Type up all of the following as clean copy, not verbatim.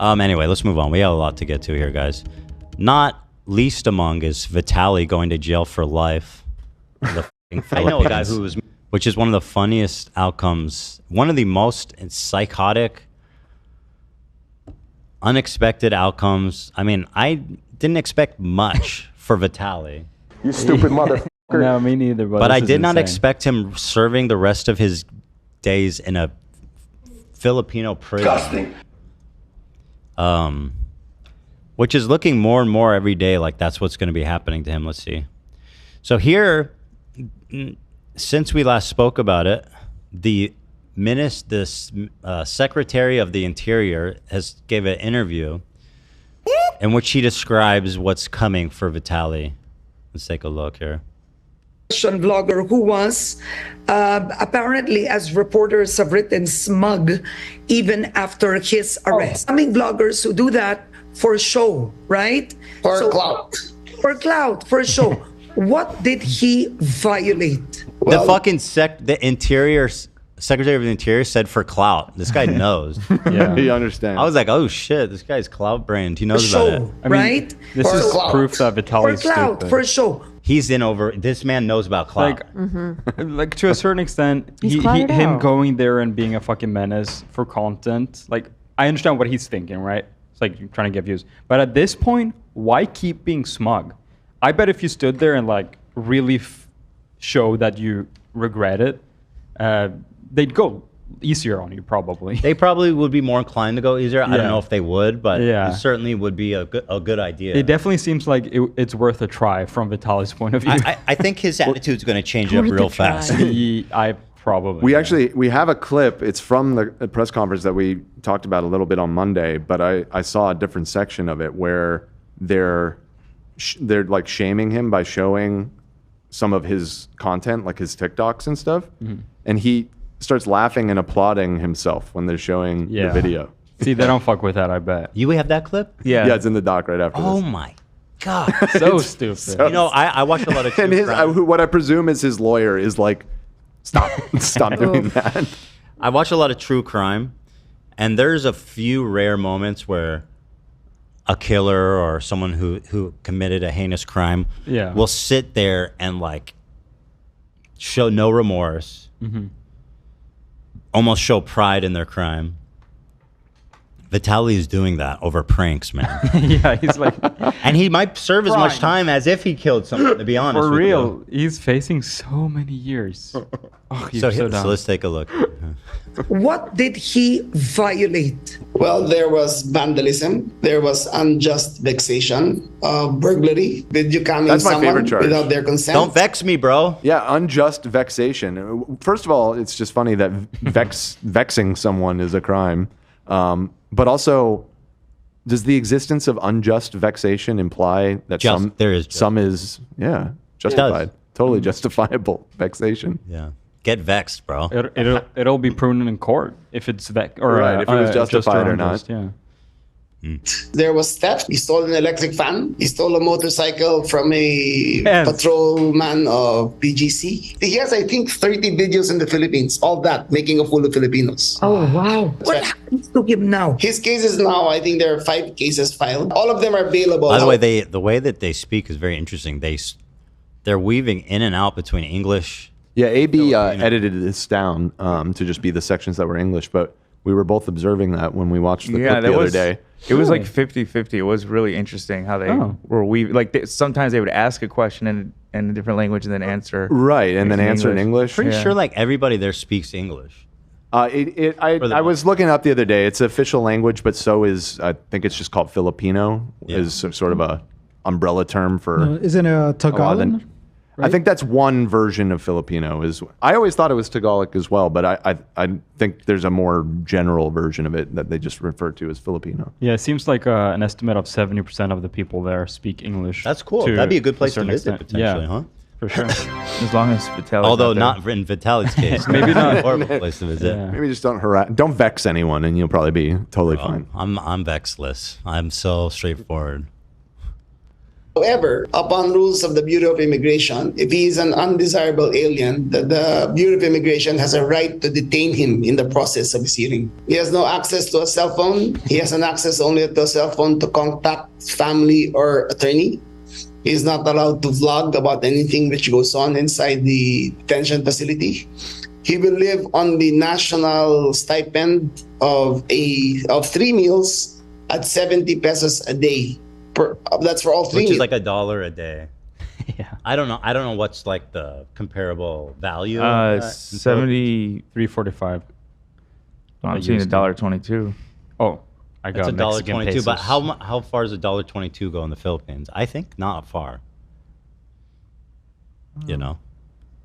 Anyway, let's move on. We have a lot to get to here, guys. Not least among is Vitali going to jail for life. I know a guy who's, which is one of the funniest outcomes, one of the most psychotic, unexpected outcomes. I mean, I didn't expect much for Vitali. You stupid motherfucker. No, me neither. But I did not expect him serving the rest of his days in a Filipino prison. Which is looking more and more every day like that's what's going to be happening to him. Let's see. So here, since we last spoke about it, the Secretary of the Interior has gave an interview in which he describes what's coming for Vitali. Let's take a look here. Vlogger who was apparently, as reporters have written, smug even after his arrest. Coming vloggers who do that for show, right? For clout. For clout, for show. What did he violate? Well, the fucking Secretary of the Interior said for clout. This guy knows. Yeah, he understands. I was like, oh shit, this guy's clout brained. He knows show, about it. I mean, right? This for is clout. proof that Vitali's for clout, stupid. for show. He's in over. This man knows about clout. Like to a certain extent, him going there and being a fucking menace for content. Like, I understand what he's thinking, right? It's like you're trying to get views. But at this point, why keep being smug? I bet if you stood there and like really show that you regret it, they'd go easier on you probably. They probably would be more inclined to go easier. Yeah. I don't know if they would, but Yeah. it certainly would be a good idea. It definitely seems like it's worth a try from Vitali's point of view. I think his attitude's going to change up real fast. I probably. We have a clip. It's from the press conference that we talked about a little bit on Monday, but I saw a different section of it where they're like shaming him by showing some of his content, like his TikToks and stuff, and he starts laughing and applauding himself when they're showing the video. See, they don't fuck with that, I bet. You have that clip? Yeah, it's in the doc right after Oh this. my God. So stupid. So you know, I watch a lot of and what I presume is his lawyer is like, stop doing that. I watch a lot of true crime, and there's a few rare moments where a killer or someone who committed a heinous crime will sit there and like show no remorse, almost show pride in their crime. Vitali is doing that over pranks, man. Yeah, he's like, and he might serve as much time as if he killed someone. To be honest, for with real, you. he's facing so many years. Oh, So let's take a look. What did he violate? Well, there was vandalism, there was unjust vexation, burglary. Did you come in That's my someone favorite charge. without their consent? Don't vex me, bro. Yeah, unjust vexation. First of all, it's just funny that vexing someone is a crime. But also, does the existence of unjust vexation imply that some is justified, totally justifiable vexation? Yeah, get vexed, bro. It'll be proven in court if it's if it was justified or not. Yeah. There was theft. He stole an electric fan. He stole a motorcycle from a patrolman of BGC. He has, I think, 30 videos in the Philippines. All that, making a fool of Filipinos. Oh, wow. What happens to him now? His cases now, I think there are 5 cases filed. All of them are bailable. By the way, the way that they speak is very interesting. They're weaving in and out between English. Yeah, AB edited this down to just be the sections that were English, but we were both observing that when we watched the clip the other day. It was like 50-50. It was really interesting how they were weaving. Like sometimes they would ask a question in a different language and then answer. Right, and then answer in English. Pretty sure like everybody there speaks English. I was looking up the other day. It's official language, but so is, I think it's just called Filipino, is sort of a umbrella term for. Isn't it Tagalog? I think that's one version of Filipino. I always thought it was Tagalog as well, but I think there's a more general version of it that they just refer to as Filipino. Yeah, it seems like an estimate of 70% of the people there speak English. That's cool. That'd be a good place to visit potentially, huh? For sure. As long as Vitali. Although not in Vitali's case. Maybe not. A horrible place to visit. Yeah. Maybe just don't vex anyone, and you'll probably be totally fine. I'm vexless. I'm so straightforward. However, upon rules of the Bureau of Immigration, if he is an undesirable alien, the Bureau of Immigration has a right to detain him in the process of his hearing. He has no access to a cell phone. He has an access only to a cell phone to contact family or attorney. He is not allowed to vlog about anything which goes on inside the detention facility. He will live on the national stipend of 3 meals at 70 pesos a day. That's for all three. Which is like $1 a day. Yeah. I don't know what's like the comparable value. 73.45. I'm seeing $1.22. Oh, I got it's $1.22. But how far does $1.22 go in the Philippines? I think not far. You know.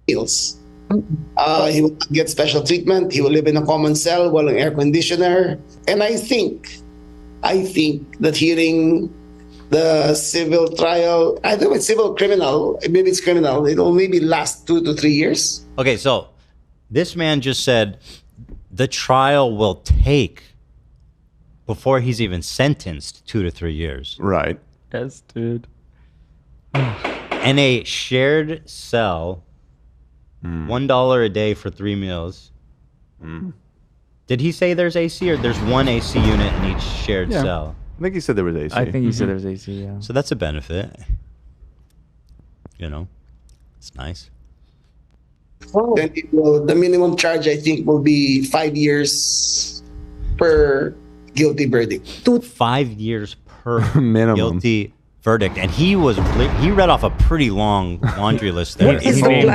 Meals. He will get special treatment. He will live in a common cell while an air conditioner. And I think that hearing the civil trial, I think it's civil criminal, maybe it's criminal, it'll maybe last 2 to 3 years. Okay, so this man just said the trial will take, before he's even sentenced, 2 to 3 years. Right. Yes, dude. And a shared cell, $1 a day for 3 meals. Did he say there's AC, or there's one AC unit in each shared cell? I think he said there was AC. I think he said there was AC, yeah. So that's a benefit. You know, it's nice. Then the minimum charge, I think, will be 5 years per guilty verdict. 5 years per minimum guilty verdict. And he read off a pretty long laundry list there. He named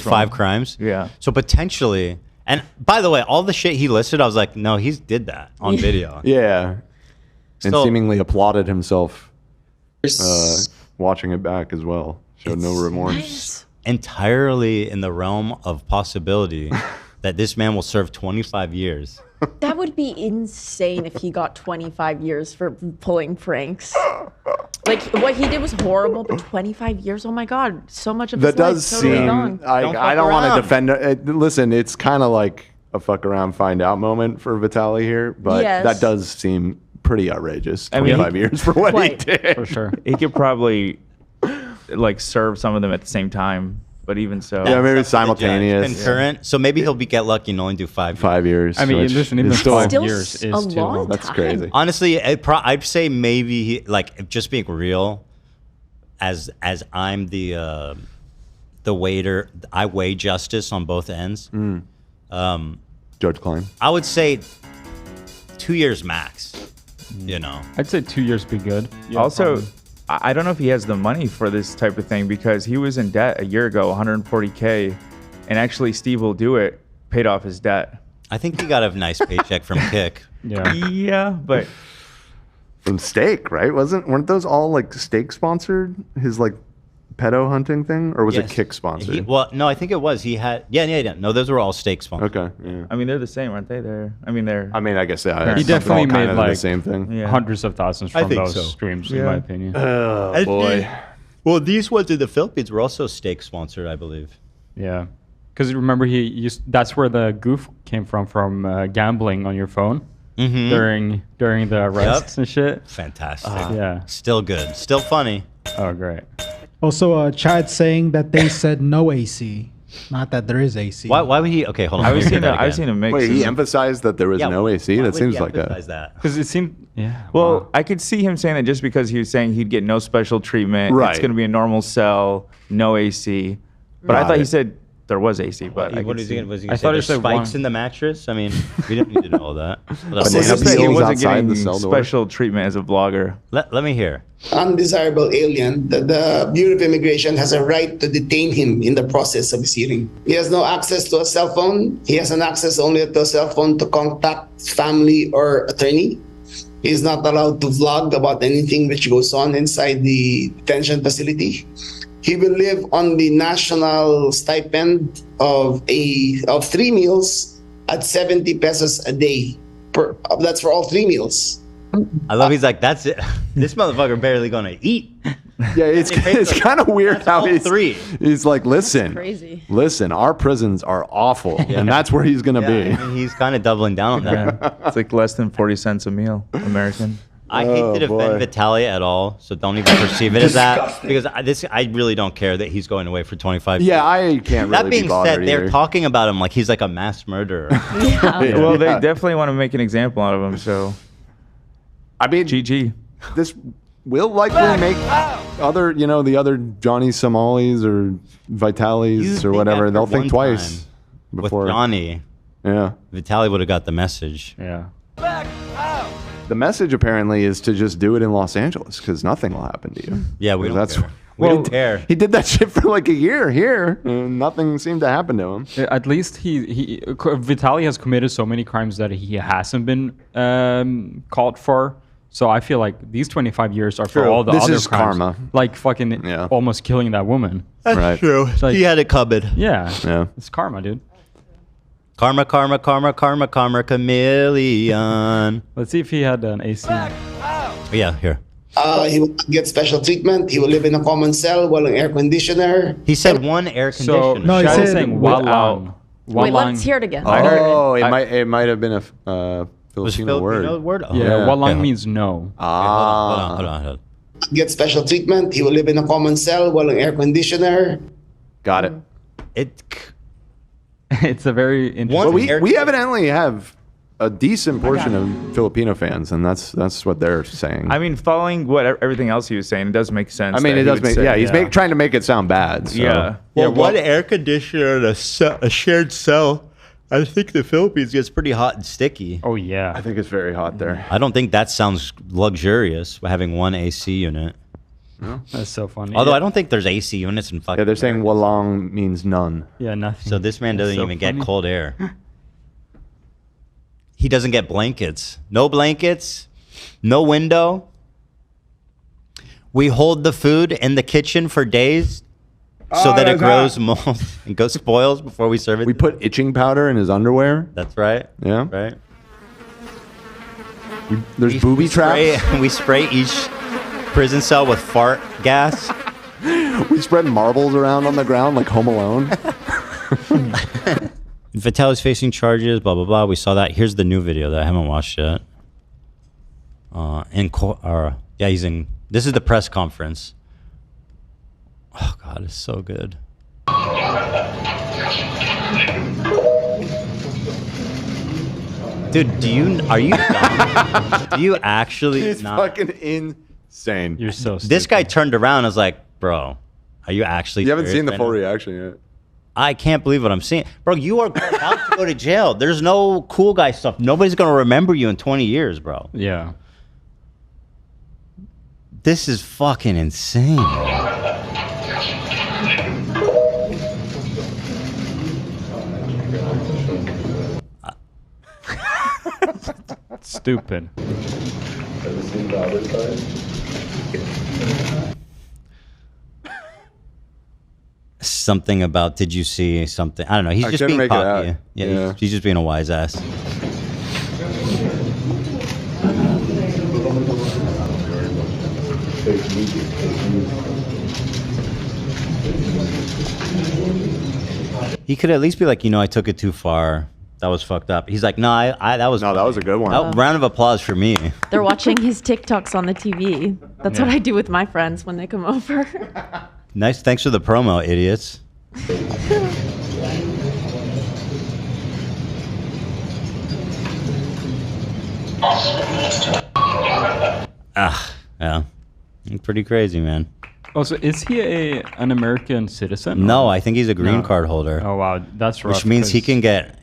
five crimes. Yeah. So potentially, and by the way, all the shit he listed, I was like, no, he did that on video. Yeah. And So- seemingly applauded himself watching it back as well. Showed no remorse. Entirely in the realm of possibility that this man will serve 25 years. That would be insane if he got 25 years for pulling pranks. Like, what he did was horrible, but 25 years, oh my God, so much of his That life does totally seem. gone. I don't want to defend it. Listen, it's kind of like a fuck around, find out moment for Vitali here, but Yes. that does seem pretty outrageous. I mean, 25 years for what he did. For sure. He could probably like serve some of them at the same time, but even so. Yeah, maybe That's up to the judge. simultaneous. Concurrent. So maybe he'll get lucky and only do 5 years. 5 years. I mean, which listen, even is still, 5 Still years a is too long long. that's time. crazy. Honestly, I'd say maybe he, like, just being real, as I'm the waiter, I weigh justice on both ends. Judge Klein. I would say 2 years max. You know, I'd say 2 years be good. Yeah, Also, probably. I don't know if he has the money for this type of thing because he was in debt a year ago, 140K, and actually Steve will do it, paid off his debt. I think he got a nice paycheck from Kick. Yeah, but From Steak, right? Weren't those all like Steak sponsored? His like pedo hunting thing, or was it Yes. Kick sponsored? Well, no, I think it was. He had, yeah. No, those were all steak sponsored. Okay. Yeah. I mean they're the same, aren't they? I mean, I guess He it's definitely all kind made of like the same thing. Yeah. hundreds of thousands I from think those so. streams, in Yeah. my opinion. Oh boy. Well, these ones in the Philippines were also steak sponsored, I believe. Yeah, because remember that's where the goof came from gambling on your phone during the arrests and shit. Fantastic. Yeah. Still good. Still funny. Oh, great. Also, Chad saying that they said no AC, not that there is AC. Why would he? Okay, hold on. I let me was hear seeing that I was again. seeing a mix. Wait, he emphasized that there was Yeah, no AC. why That would seems he like emphasize a. that. Because it seemed, yeah. Well, wow. I could see him saying that just because he was saying he'd get no special treatment. Right. It's going to be a normal cell, no AC. But I thought he Right. said there was AC. But I What could is see. he? Was he I gonna say thought he there's said spikes one- in the mattress? I mean, we don't need to know all that. Banana He said he peels wasn't outside getting the cell door. special treatment as a vlogger. Let me hear. Undesirable alien, the Bureau of Immigration has a right to detain him in the process of his hearing. He has no access to a cell phone. He has an access only to a cell phone to contact family or attorney. He is not allowed to vlog about anything which goes on inside the detention facility. He will live on the national stipend of 3 meals at 70 pesos a day. That's for all 3 meals. I love. He's like, that's it. This motherfucker barely gonna eat. Yeah, it's kind of weird how all he's 3. He's like, listen, Crazy. listen, our prisons are awful, and that's where he's gonna Yeah, be. I mean, he's kind of doubling down on that. It's like less than 40 cents a meal, American. I hate to defend Vitali at all, so don't even perceive it as that. Because I really don't care that he's going away for 25 years. Yeah, I can't really That being be bothered said, they're either. talking about him like he's like a mass murderer. Well, they definitely want to make an example out of him, so. I mean, GG. This will likely make other, the other Johnny Somalis or Vitalis or whatever. They'll think twice before. With Johnny, Vitali would have got the message. Yeah. The message apparently is to just do it in Los Angeles because nothing will happen to you. Yeah, we don't care. We don't care. He did that shit for like a year here, and nothing seemed to happen to him. At least Vitali has committed so many crimes that he hasn't been caught for. So I feel like these 25 years are for all the other crimes. Karma. Like fucking almost killing that woman. That's true. Like, he had it covered. Yeah. It's karma, dude. Karma, karma, karma, karma, karma, chameleon. Let's see if he had an AC. Yeah, here. He will get special treatment. He will live in a common cell while an air conditioner. He said one air conditioner. So, no, he said saying walang. Wait, let's hear it again. Oh, it might have been a Filipino word. Oh. Yeah, walang means no. Hold on. Get special treatment. He will live in a common cell while an air conditioner. Got it. It's a very interesting. Well, we evidently have a decent portion of Filipino fans, and that's what they're saying. I mean, following everything else he was saying, it does make sense. I mean, it does make he's trying to make it sound bad. So. Yeah. Well, one air conditioner in a shared cell. I think the Philippines gets pretty hot and sticky. Oh yeah, I think it's very hot there. I don't think that sounds luxurious, having one AC unit. No? That's so funny. Although I don't think there's AC units in fucking. Yeah, they're saying walang means none. Yeah, nothing. So this man doesn't even get cold air. He doesn't get blankets. No blankets. No window. We hold the food in the kitchen for days so that it grows mold and spoils before we serve it. We put itching powder in his underwear. That's right. Yeah. Right. There's booby traps. We spray each prison cell with fart gas. We spread marbles around on the ground like Home Alone. Vitali's facing charges, blah, blah, blah. We saw that. Here's the new video that I haven't watched yet. He's in. This is the press conference. Oh, God, it's so good. Dude, are you dumb? Do you actually It's fucking insane. You're so stupid. This guy turned around and was like, bro, are you actually You haven't seen the right full now? reaction yet. I can't believe what I'm seeing. Bro, you are about to go to jail. There's no cool guy stuff. Nobody's going to remember you in 20 years, bro. Yeah. This is fucking insane. Stupid. Something about, did you see something? I don't know. He's just being cocky. Yeah. He's just being a wise ass. He could at least be like, I took it too far. That was fucked up. He's like, that was a good one. Round of applause for me. They're watching his TikToks on the TV. That's what I do with my friends when they come over. Nice. Thanks for the promo, idiots. Yeah. Pretty crazy, man. Also, is he an American citizen? No, I think he's a green card holder. Oh, wow. That's rough. Which means he can get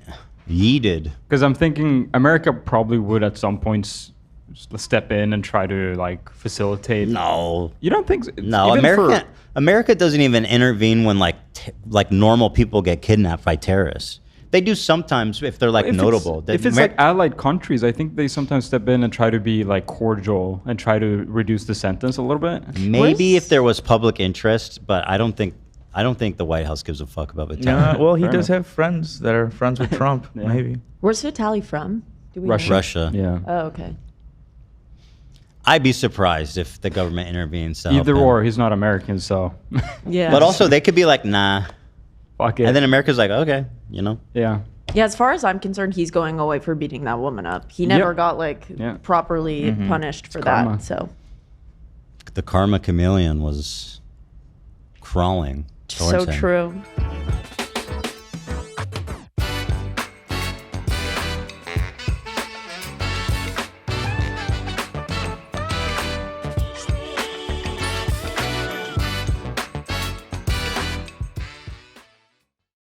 yeeted. Because I'm thinking America probably would at some points step in and try to facilitate. No. You don't think so? No, America doesn't even intervene when like normal people get kidnapped by terrorists. They do sometimes if they're notable. If it's allied countries, I think they sometimes step in and try to be cordial and try to reduce the sentence a little bit. Maybe if there was public interest, but I don't think the White House gives a fuck about Vitali. Yeah, well, he does have friends that are friends with Trump. Maybe. Where's Vitali from? Do we know? Russia. Yeah. Oh, okay. I'd be surprised if the government intervenes. Either or, he's not American, so. Yeah. But also, they could be like, nah. Fuck it. And then America's like, okay, Yeah. Yeah, as far as I'm concerned, he's going away for beating that woman up. He never got properly punished for that. So the karma chameleon was crawling towards him. So true.